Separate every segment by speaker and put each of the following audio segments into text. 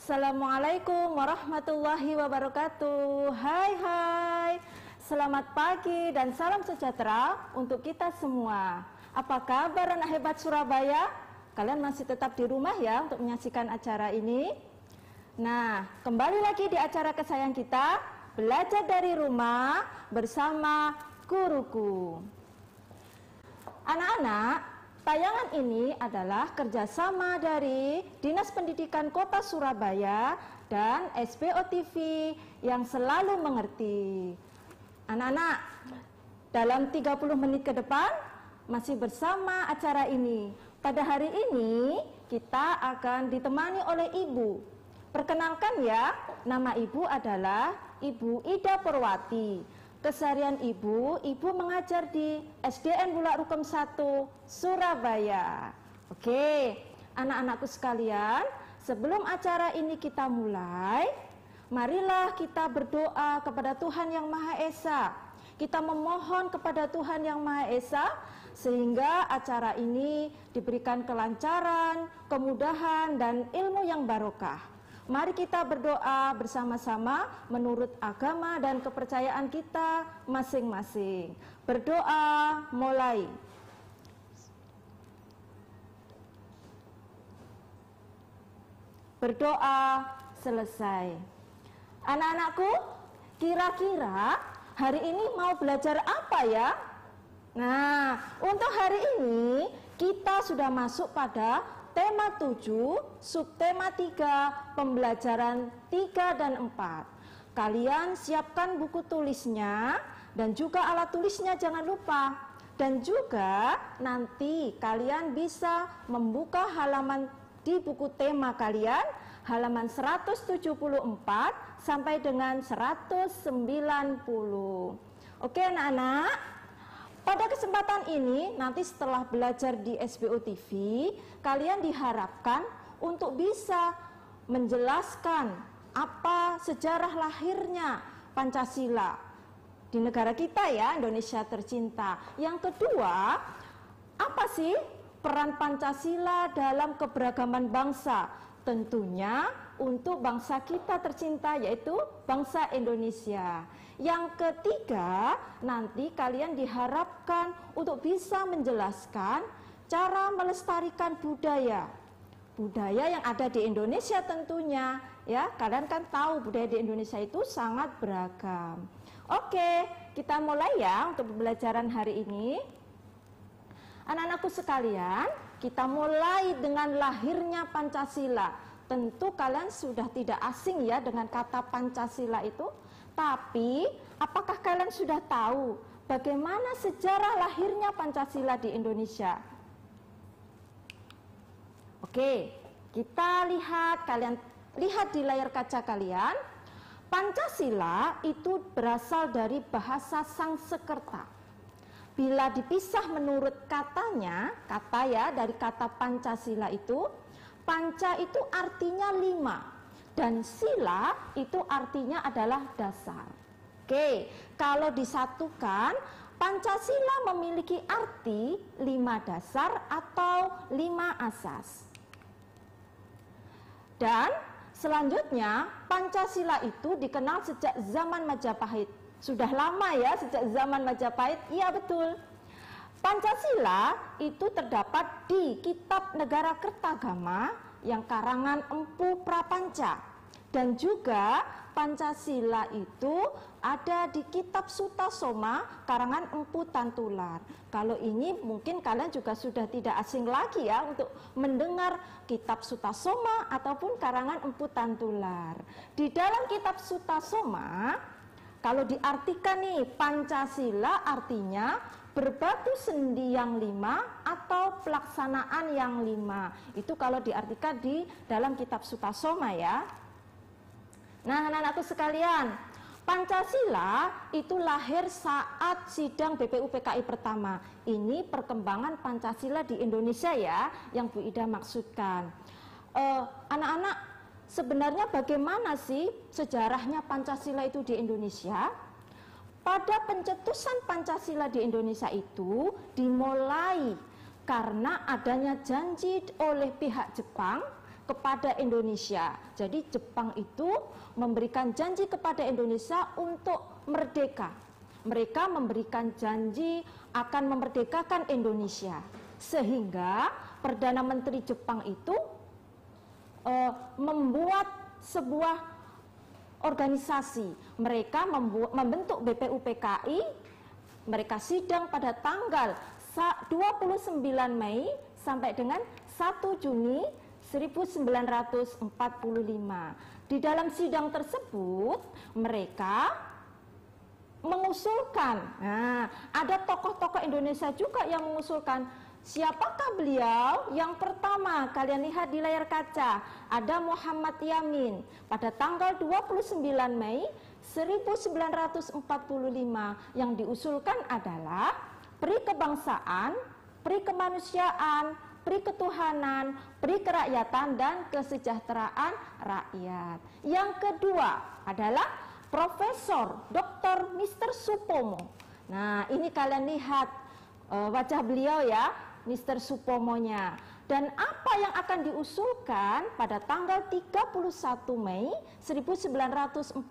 Speaker 1: Assalamualaikum warahmatullahi wabarakatuh. Hai, selamat pagi dan salam sejahtera untuk kita semua. Apa kabar anak hebat Surabaya? Kalian masih tetap di rumah ya untuk menyaksikan acara ini? Nah, kembali lagi di acara kesayangan kita, belajar dari rumah bersama guruku. Anak-anak, tayangan ini adalah kerjasama dari Dinas Pendidikan Kota Surabaya dan SBO TV yang selalu mengerti. Anak-anak, dalam 30 menit ke depan masih bersama acara ini. Pada hari ini kita akan ditemani oleh Ibu. Perkenalkan ya, nama Ibu adalah Ibu Ida Purwati. Keseharian Ibu mengajar di SDN Bulak Rukem 1, Surabaya. Oke, anak-anakku sekalian, sebelum acara ini kita mulai, marilah kita berdoa kepada Tuhan Yang Maha Esa. Kita memohon kepada Tuhan Yang Maha Esa, sehingga acara ini diberikan kelancaran, kemudahan, dan ilmu yang barokah. Mari kita berdoa bersama-sama menurut agama dan kepercayaan kita masing-masing. Berdoa mulai. Berdoa selesai. Anak-anakku, kira-kira hari ini mau belajar apa ya? Nah, untuk hari ini kita sudah masuk pada tema 7, subtema 3, pembelajaran 3 dan 4. Kalian siapkan buku tulisnya dan juga alat tulisnya jangan lupa. Dan juga nanti kalian bisa membuka halaman di buku tema kalian, halaman 174 sampai dengan 190. Oke anak-anak? Pada kesempatan ini, nanti setelah belajar di SBO TV, kalian diharapkan untuk bisa menjelaskan apa sejarah lahirnya Pancasila di negara kita ya, Indonesia tercinta. Yang kedua, apa sih peran Pancasila dalam keberagaman bangsa? Tentunya untuk bangsa kita tercinta, yaitu bangsa Indonesia. Yang ketiga, nanti kalian diharapkan untuk bisa menjelaskan cara melestarikan budaya yang ada di Indonesia tentunya ya. Kalian kan tahu budaya di Indonesia itu sangat beragam. Oke, kita mulai ya untuk pembelajaran hari ini. Anak-anakku sekalian, kita mulai dengan lahirnya Pancasila. Tentu kalian sudah tidak asing ya dengan kata Pancasila itu. Tapi, apakah kalian sudah tahu bagaimana sejarah lahirnya Pancasila di Indonesia? Oke, kita lihat, kalian lihat di layar kaca kalian. Pancasila itu berasal dari bahasa Sanskerta. Bila dipisah menurut katanya, kata ya dari kata Pancasila itu, panca itu artinya 5 dan sila itu artinya adalah dasar. Oke, kalau disatukan, Pancasila memiliki arti 5 dasar atau 5 asas. Dan selanjutnya, Pancasila itu dikenal sejak zaman Majapahit. Sudah lama ya, sejak zaman Majapahit. Iya betul. Pancasila itu terdapat di Kitab Negara Kertagama yang karangan Empu Prapanca. Dan juga Pancasila itu ada di Kitab Sutasoma karangan Empu Tantular. Kalau ini mungkin kalian juga sudah tidak asing lagi ya untuk mendengar Kitab Sutasoma ataupun karangan Empu Tantular. Di dalam Kitab Sutasoma, kalau diartikan nih, Pancasila artinya berbatu sendi yang 5 atau pelaksanaan yang 5. Itu kalau diartikan di dalam Kitab Sutasoma ya. Nah anak-anakku sekalian, Pancasila itu lahir saat sidang BPUPKI pertama. Ini perkembangan Pancasila di Indonesia ya, yang Bu Ida maksudkan. Anak-anak, sebenarnya bagaimana sih sejarahnya Pancasila itu di Indonesia? Pada pencetusan Pancasila di Indonesia itu dimulai karena adanya janji oleh pihak Jepang kepada Indonesia. Jadi Jepang itu memberikan janji kepada Indonesia untuk merdeka. Mereka memberikan janji akan memerdekakan Indonesia. Sehingga Perdana Menteri Jepang itu membuat sebuah organisasi. Mereka membentuk BPUPKI. Mereka sidang pada tanggal 29 Mei sampai dengan 1 Juni 1945. Di dalam sidang tersebut mereka mengusulkan, ada tokoh-tokoh Indonesia juga yang mengusulkan. Siapakah beliau? Yang pertama, kalian lihat di layar kaca, ada Muhammad Yamin. Pada tanggal 29 Mei 1945 yang diusulkan adalah peri kebangsaan, peri kemanusiaan, peri ketuhanan, peri kerakyatan, dan kesejahteraan rakyat. Yang kedua adalah Profesor Dr. Mr. Supomo. Nah, ini kalian lihat wajah beliau ya, Mr. Supomonya. Dan apa yang akan diusulkan pada tanggal 31 Mei 1945?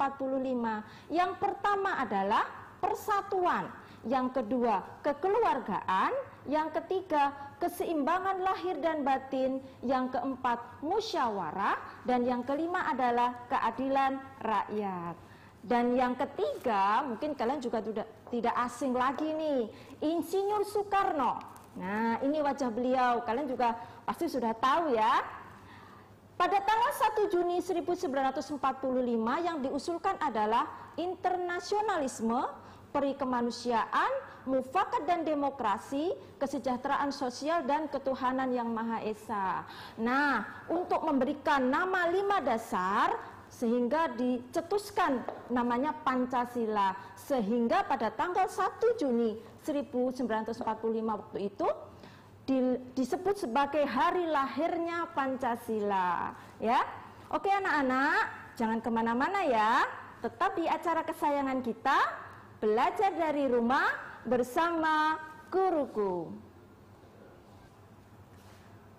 Speaker 1: Yang pertama adalah persatuan, yang kedua kekeluargaan, yang ketiga keseimbangan lahir dan batin, yang keempat musyawarah, dan yang kelima adalah keadilan rakyat. Dan yang ketiga, mungkin kalian juga tidak asing lagi nih, Insinyur Soekarno. Nah, ini wajah beliau, kalian juga pasti sudah tahu ya. Pada tanggal 1 Juni 1945 yang diusulkan adalah internasionalisme, peri kemanusiaan, mufakat dan demokrasi, kesejahteraan sosial, dan ketuhanan yang Maha Esa. Nah, untuk memberikan nama 5 dasar, sehingga dicetuskan namanya Pancasila. Sehingga pada tanggal 1 Juni 1945 waktu itu disebut sebagai hari lahirnya Pancasila. Ya, oke anak-anak, jangan kemana-mana ya. Tetap di acara kesayangan kita, belajar dari rumah bersama guruku.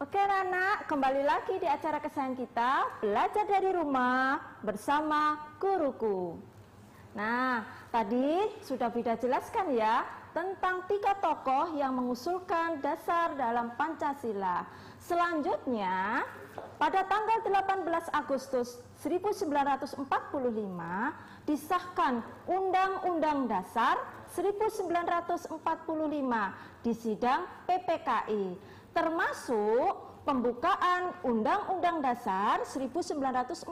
Speaker 1: Oke anak-anak, kembali lagi di acara kesayangan kita, belajar dari rumah bersama guruku. Nah, tadi sudah Bida jelaskan ya tentang 3 tokoh yang mengusulkan dasar dalam Pancasila. Selanjutnya, pada tanggal 18 Agustus 1945 disahkan Undang-Undang Dasar 1945 di sidang PPKI, termasuk pembukaan Undang-Undang Dasar 1945,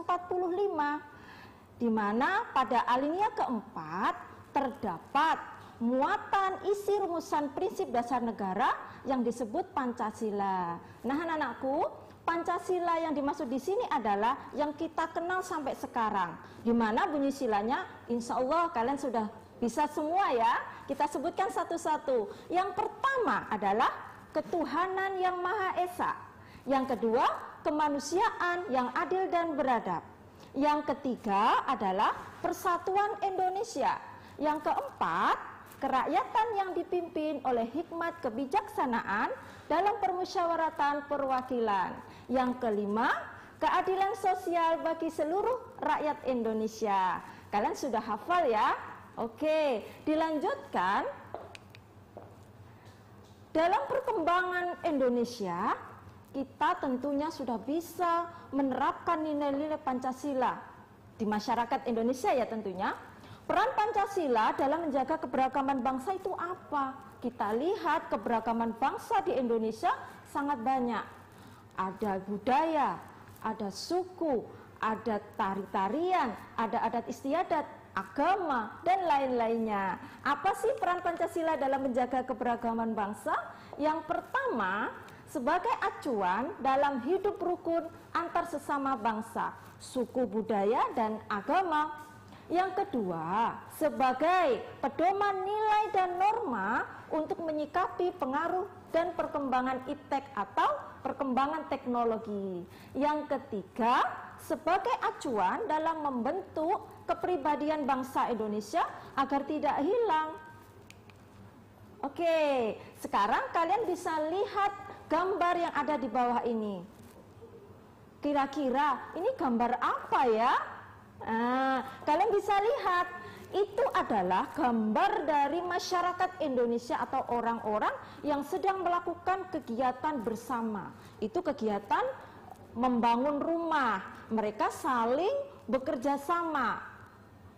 Speaker 1: di mana pada alinea keempat terdapat muatan isi rumusan prinsip dasar negara yang disebut Pancasila. Nah, anak-anakku, Pancasila yang dimaksud di sini adalah yang kita kenal sampai sekarang. Di mana bunyi silanya, insya Allah kalian sudah bisa semua ya. Kita sebutkan satu-satu. Yang pertama adalah ketuhanan yang Maha Esa. Yang kedua, kemanusiaan yang adil dan beradab. Yang ketiga adalah persatuan Indonesia. Yang keempat, kerakyatan yang dipimpin oleh hikmat kebijaksanaan dalam permusyawaratan perwakilan. Yang kelima, keadilan sosial bagi seluruh rakyat Indonesia. Kalian sudah hafal ya? Oke, dilanjutkan. Dalam perkembangan Indonesia, kita tentunya sudah bisa menerapkan nilai-nilai Pancasila di masyarakat Indonesia ya tentunya. Peran Pancasila dalam menjaga keberagaman bangsa itu apa? Kita lihat keberagaman bangsa di Indonesia sangat banyak. Ada budaya, ada suku, ada tari-tarian, ada adat istiadat, agama, dan lain-lainnya. Apa sih peran Pancasila dalam menjaga keberagaman bangsa? Yang pertama, sebagai acuan dalam hidup rukun antar sesama bangsa, suku, budaya, dan agama. Yang kedua, sebagai pedoman nilai dan norma untuk menyikapi pengaruh dan perkembangan iptek atau perkembangan teknologi. Yang ketiga, sebagai acuan dalam membentuk kepribadian bangsa Indonesia agar tidak hilang. Oke, sekarang kalian bisa lihat gambar yang ada di bawah ini. Kira-kira ini gambar apa ya? Nah, kalian bisa lihat, itu adalah gambar dari masyarakat Indonesia atau orang-orang yang sedang melakukan kegiatan bersama. Itu kegiatan membangun rumah, mereka saling bekerja sama.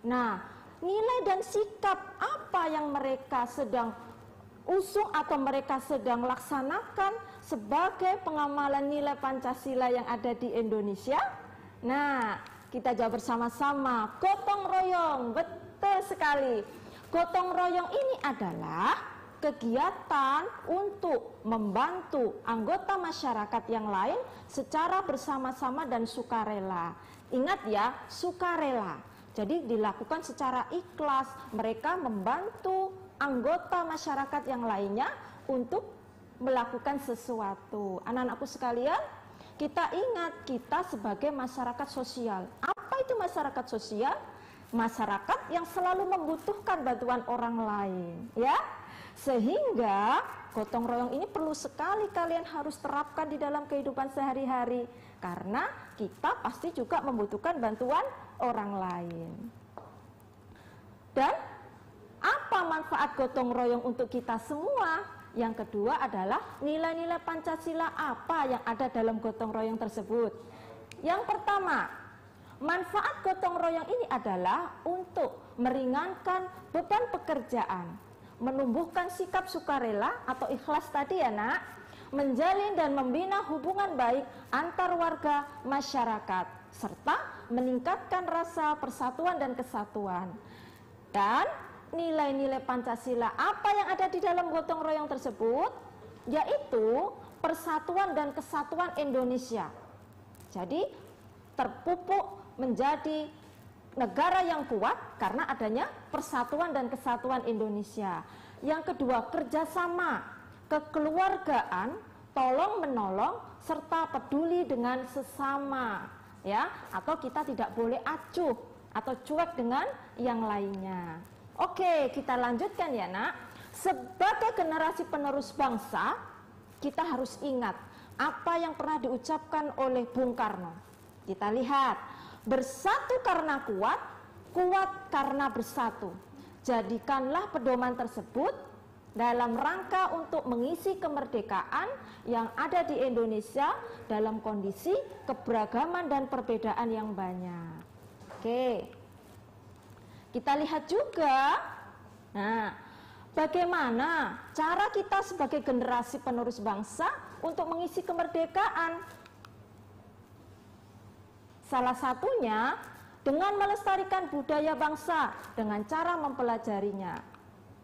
Speaker 1: Nah, nilai dan sikap apa yang mereka sedang usung atau mereka sedang laksanakan sebagai pengamalan nilai Pancasila yang ada di Indonesia? Nah, kita jawab bersama-sama, gotong royong. Betul sekali. Gotong royong ini adalah kegiatan untuk membantu anggota masyarakat yang lain secara bersama-sama dan sukarela. Ingat ya, sukarela. Jadi dilakukan secara ikhlas. Mereka membantu anggota masyarakat yang lainnya untuk melakukan sesuatu. Anak-anakku sekalian, kita ingat kita sebagai masyarakat sosial. Apa itu masyarakat sosial? Masyarakat yang selalu membutuhkan bantuan orang lain, ya. Sehingga gotong royong ini perlu sekali kalian harus terapkan di dalam kehidupan sehari-hari, karena kita pasti juga membutuhkan bantuan orang lain. Dan apa manfaat gotong royong untuk kita semua? Yang kedua adalah nilai-nilai Pancasila apa yang ada dalam gotong royong tersebut. Yang pertama, manfaat gotong royong ini adalah untuk meringankan beban pekerjaan, menumbuhkan sikap sukarela atau ikhlas tadi ya nak, menjalin dan membina hubungan baik antar warga masyarakat, serta meningkatkan rasa persatuan dan kesatuan. Dan nilai-nilai Pancasila apa yang ada di dalam gotong royong tersebut? Yaitu persatuan dan kesatuan Indonesia. Jadi terpupuk menjadi negara yang kuat karena adanya persatuan dan kesatuan Indonesia. Yang kedua, kerjasama, kekeluargaan, tolong menolong serta peduli dengan sesama, ya. Atau kita tidak boleh acuh atau cuek dengan yang lainnya. Oke, kita lanjutkan ya nak. Sebagai generasi penerus bangsa, kita harus ingat apa yang pernah diucapkan oleh Bung Karno. Kita lihat, bersatu karena kuat, kuat karena bersatu. Jadikanlah pedoman tersebut dalam rangka untuk mengisi kemerdekaan yang ada di Indonesia dalam kondisi keberagaman dan perbedaan yang banyak. Oke. Kita lihat juga, nah, bagaimana cara kita sebagai generasi penerus bangsa untuk mengisi kemerdekaan. Salah satunya dengan melestarikan budaya bangsa dengan cara mempelajarinya.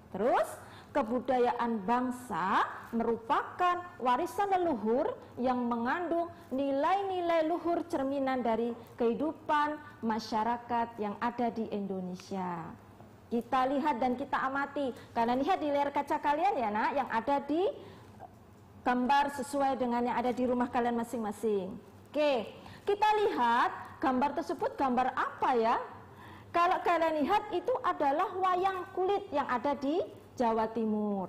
Speaker 1: Terus, kebudayaan bangsa merupakan warisan leluhur yang mengandung nilai-nilai luhur cerminan dari kehidupan masyarakat yang ada di Indonesia. Kita lihat dan kita amati. Kalian lihat di layar kaca kalian ya nak, yang ada di gambar sesuai dengan yang ada di rumah kalian masing-masing. Oke, kita lihat gambar tersebut gambar apa ya? Kalau kalian lihat itu adalah wayang kulit yang ada di Jawa Timur.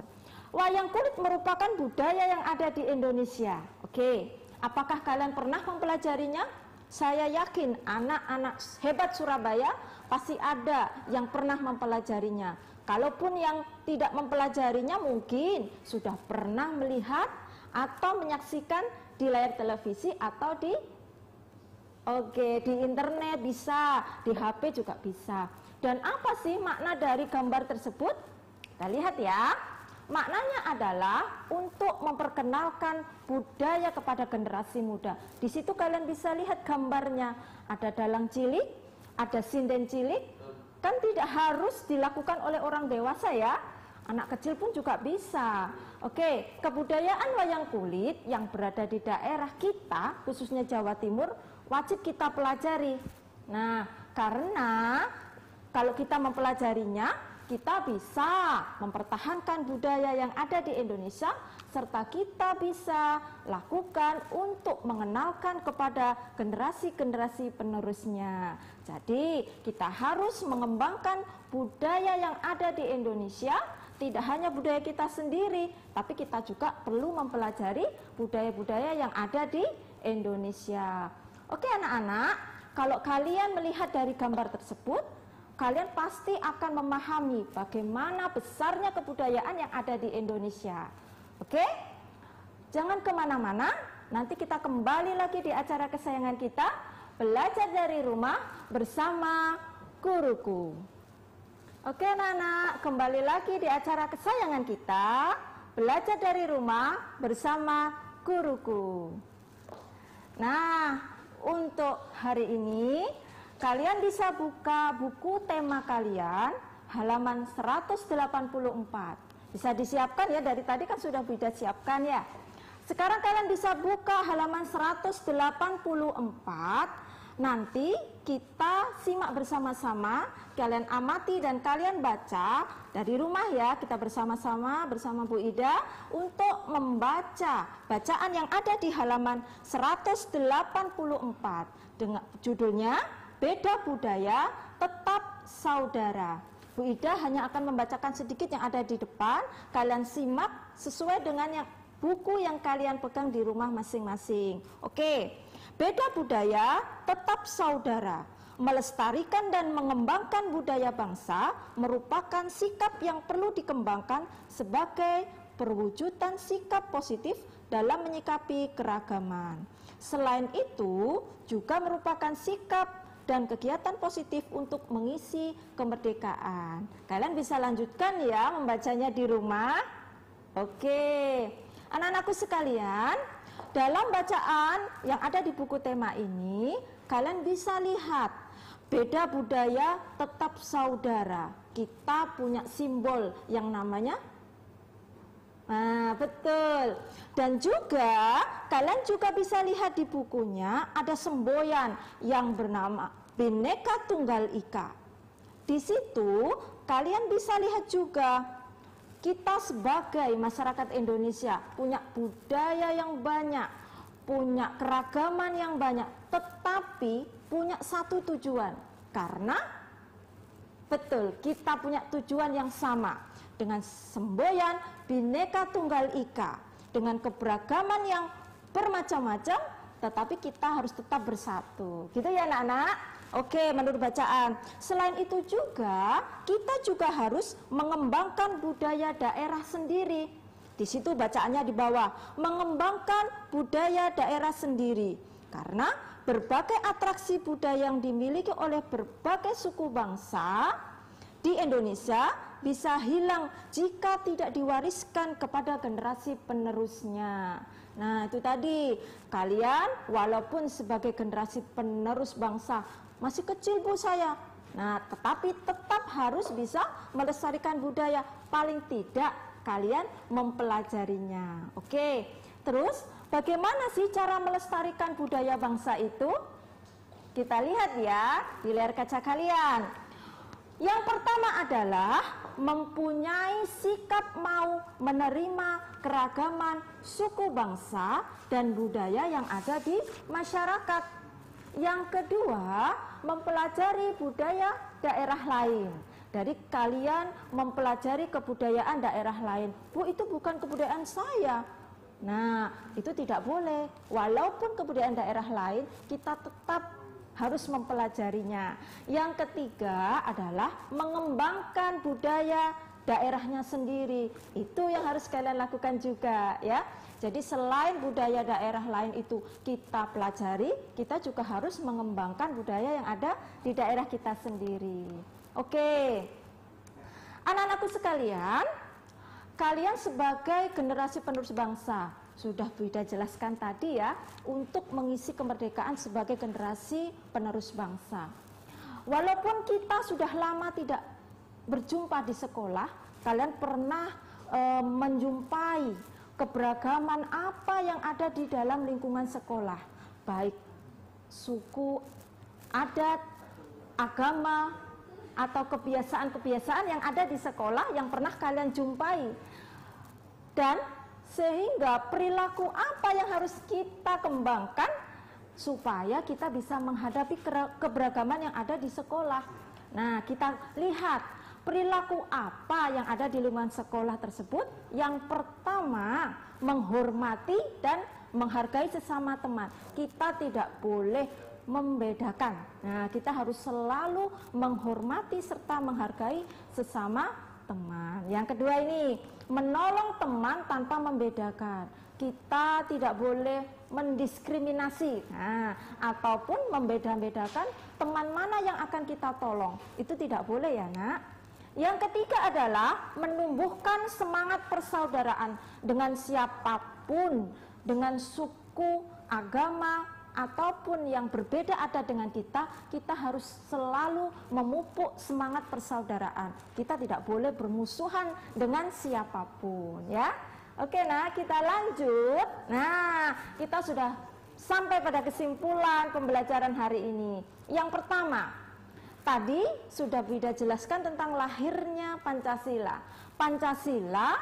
Speaker 1: Wayang kulit merupakan budaya yang ada di Indonesia. Oke, apakah kalian pernah mempelajarinya? Saya yakin anak-anak hebat Surabaya pasti ada yang pernah mempelajarinya. Kalaupun yang tidak mempelajarinya mungkin sudah pernah melihat atau menyaksikan di layar televisi atau di internet bisa, di HP juga bisa. Dan apa sih makna dari gambar tersebut? Kita lihat ya, maknanya adalah untuk memperkenalkan budaya kepada generasi muda. Di situ kalian bisa lihat gambarnya, ada dalang cilik, ada sinden cilik, kan tidak harus dilakukan oleh orang dewasa ya, anak kecil pun juga bisa. Oke, kebudayaan wayang kulit yang berada di daerah kita, khususnya Jawa Timur, wajib kita pelajari. Nah, karena kalau kita mempelajarinya, kita bisa mempertahankan budaya yang ada di Indonesia, serta kita bisa lakukan untuk mengenalkan kepada generasi-generasi penerusnya. Jadi, kita harus mengembangkan budaya yang ada di Indonesia, tidak hanya budaya kita sendiri, tapi kita juga perlu mempelajari budaya-budaya yang ada di Indonesia. Oke anak-anak, kalau kalian melihat dari gambar tersebut, kalian pasti akan memahami bagaimana besarnya kebudayaan yang ada di Indonesia. Oke? Jangan kemana-mana, nanti kita kembali lagi di acara kesayangan kita, belajar dari rumah bersama guruku. Oke anak-anak, kembali lagi di acara kesayangan kita, belajar dari rumah bersama guruku. Nah, untuk hari ini kalian bisa buka buku tema kalian halaman 184. Bisa disiapkan ya, dari tadi kan sudah Bida siapkan ya. Sekarang kalian bisa buka halaman 184. Nanti kita simak bersama-sama, kalian amati dan kalian baca dari rumah ya. Kita bersama-sama bersama Bu Ida untuk membaca bacaan yang ada di halaman 184 dengan judulnya Beda Budaya Tetap Saudara. Bu Ida hanya akan membacakan sedikit yang ada di depan, kalian simak sesuai dengan buku yang kalian pegang di rumah masing-masing. Oke. Beda budaya, tetap saudara. Melestarikan dan mengembangkan budaya bangsa merupakan sikap yang perlu dikembangkan sebagai perwujudan sikap positif dalam menyikapi keragaman. Selain itu, juga merupakan sikap dan kegiatan positif untuk mengisi kemerdekaan. Kalian bisa lanjutkan ya membacanya di rumah. Oke, anak-anakku sekalian, dalam bacaan yang ada di buku tema ini, kalian bisa lihat beda budaya tetap saudara. Kita punya simbol yang namanya, nah betul. Dan juga kalian juga bisa lihat di bukunya ada semboyan yang bernama Bhinneka Tunggal Ika. Di situ kalian bisa lihat juga kita sebagai masyarakat Indonesia punya budaya yang banyak, punya keragaman yang banyak, tetapi punya satu tujuan. Karena betul, kita punya tujuan yang sama dengan semboyan Bhinneka Tunggal Ika, dengan keberagaman yang bermacam-macam, tetapi kita harus tetap bersatu. Gitu ya anak-anak? Oke, menurut bacaan. Selain itu juga, kita juga harus mengembangkan budaya daerah sendiri. Di situ bacaannya di bawah, mengembangkan budaya daerah sendiri. Karena berbagai atraksi budaya yang dimiliki oleh berbagai suku bangsa di Indonesia bisa hilang jika tidak diwariskan kepada generasi penerusnya. Nah, itu tadi, kalian walaupun sebagai generasi penerus bangsa, masih kecil Bu saya. Nah, tetapi tetap harus bisa melestarikan budaya. Paling tidak kalian mempelajarinya. Oke. Terus bagaimana sih cara melestarikan budaya bangsa itu? Kita lihat ya di layar kaca kalian. Yang pertama adalah mempunyai sikap mau menerima keragaman suku bangsa dan budaya yang ada di masyarakat. Yang kedua, mempelajari budaya daerah lain. Dari kalian mempelajari kebudayaan daerah lain. Bu, itu bukan kebudayaan saya. Nah, itu tidak boleh. Walaupun kebudayaan daerah lain, kita tetap harus mempelajarinya. Yang ketiga adalah mengembangkan budaya daerahnya sendiri. Itu yang harus kalian lakukan juga ya. Jadi selain budaya daerah lain itu kita pelajari, kita juga harus mengembangkan budaya yang ada di daerah kita sendiri. Oke. Anak-anakku sekalian, kalian sebagai generasi penerus bangsa, sudah Bu Ida jelaskan tadi ya, untuk mengisi kemerdekaan sebagai generasi penerus bangsa. Walaupun kita sudah lama tidak berjumpa di sekolah, kalian pernah menjumpai keberagaman apa yang ada di dalam lingkungan sekolah, baik suku, adat, agama, atau kebiasaan-kebiasaan yang ada di sekolah yang pernah kalian jumpai. Dan sehingga perilaku apa yang harus kita kembangkan supaya kita bisa menghadapi keberagaman yang ada di sekolah. Nah, kita lihat perilaku apa yang ada di lingkungan sekolah tersebut. Yang pertama, menghormati dan menghargai sesama teman. Kita tidak boleh membedakan. Nah, kita harus selalu menghormati serta menghargai sesama teman. Yang kedua ini, menolong teman tanpa membedakan. Kita tidak boleh mendiskriminasi, ataupun membeda-bedakan teman mana yang akan kita tolong. Itu tidak boleh ya, Nak. Yang ketiga adalah menumbuhkan semangat persaudaraan dengan siapapun, dengan suku, agama, ataupun yang berbeda ada dengan kita harus selalu memupuk semangat persaudaraan. Kita tidak boleh bermusuhan dengan siapapun, ya. Oke, nah kita lanjut. Nah, kita sudah sampai pada kesimpulan pembelajaran hari ini. Yang pertama, tadi sudah Bu Ida jelaskan tentang lahirnya Pancasila. Pancasila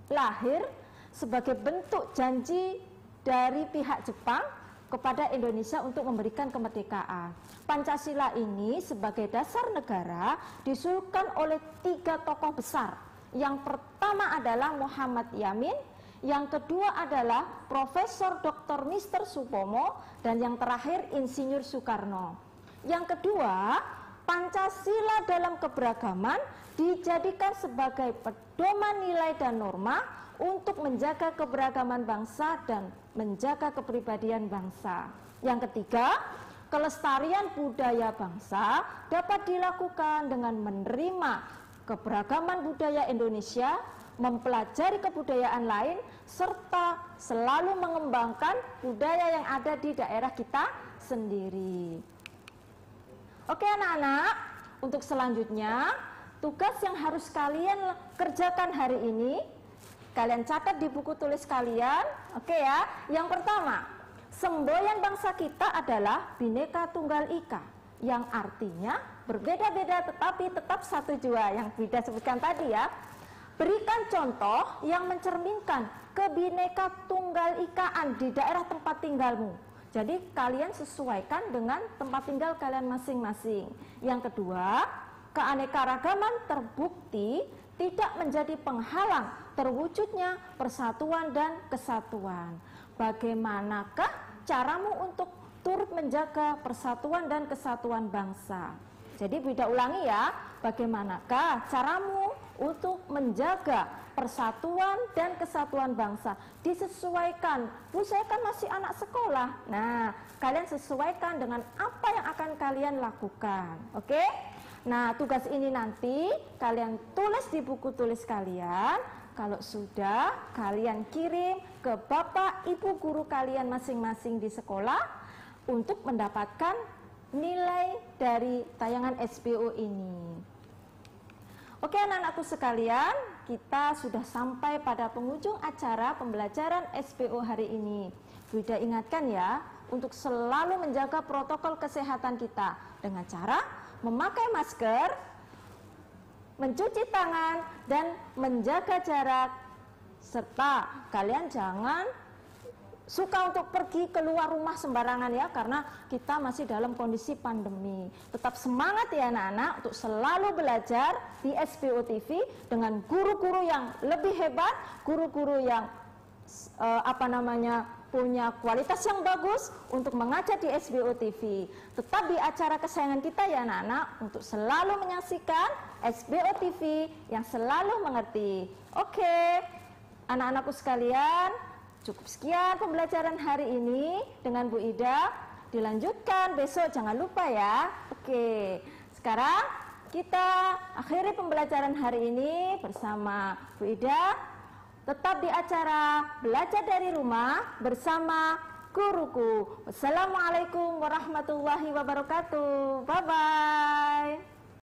Speaker 1: lahir sebagai bentuk janji dari pihak Jepang kepada Indonesia untuk memberikan kemerdekaan. Pancasila ini sebagai dasar negara disusun oleh 3 tokoh besar. Yang pertama adalah Muhammad Yamin, yang kedua adalah Profesor Dr. Mr. Supomo, dan yang terakhir Insinyur Soekarno. Yang kedua, Pancasila dalam keberagaman dijadikan sebagai pedoman nilai dan norma untuk menjaga keberagaman bangsa dan menjaga kepribadian bangsa. Yang ketiga, kelestarian budaya bangsa dapat dilakukan dengan menerima keberagaman budaya Indonesia, mempelajari kebudayaan lain, serta selalu mengembangkan budaya yang ada di daerah kita sendiri. Oke anak-anak, untuk selanjutnya tugas yang harus kalian kerjakan hari ini, kalian catat di buku tulis kalian. Oke ya, yang pertama, semboyan bangsa kita adalah Bhinneka Tunggal Ika, yang artinya berbeda-beda tetapi tetap satu jua, yang Bida sebutkan tadi ya. Berikan contoh yang mencerminkan kebineka tunggal ikaan di daerah tempat tinggalmu. Jadi kalian sesuaikan dengan tempat tinggal kalian masing-masing. Yang kedua, keanekaragaman terbukti tidak menjadi penghalang terwujudnya persatuan dan kesatuan. Bagaimanakah caramu untuk turut menjaga persatuan dan kesatuan bangsa? Jadi Bida ulangi ya, bagaimanakah caramu untuk menjaga persatuan dan kesatuan bangsa? Disesuaikan. Bu, saya kan masih anak sekolah. Nah, kalian sesuaikan dengan apa yang akan kalian lakukan. Oke? Nah, tugas ini nanti kalian tulis di buku tulis kalian. Kalau sudah, kalian kirim ke Bapak Ibu guru kalian masing-masing di sekolah untuk mendapatkan nilai dari tayangan SPO ini. Oke anak-anakku sekalian, kita sudah sampai pada penghujung acara pembelajaran SPO hari ini. Bida ingatkan ya, untuk selalu menjaga protokol kesehatan kita dengan cara memakai masker, mencuci tangan, dan menjaga jarak. Serta kalian jangan suka untuk pergi keluar rumah sembarangan ya, karena kita masih dalam kondisi pandemi. Tetap semangat ya anak-anak untuk selalu belajar di SPO TV dengan guru-guru yang lebih hebat, guru-guru yang punya kualitas yang bagus untuk mengajar di SPO TV. Tetap di acara kesayangan kita ya anak-anak untuk selalu menyaksikan SPO TV yang selalu mengerti. Oke, anak-anakku sekalian, cukup sekian pembelajaran hari ini dengan Bu Ida. Dilanjutkan besok, jangan lupa ya. Oke, sekarang kita akhiri pembelajaran hari ini bersama Bu Ida. Tetap di acara Belajar dari Rumah bersama guruku. Wassalamualaikum warahmatullahi wabarakatuh. Bye-bye.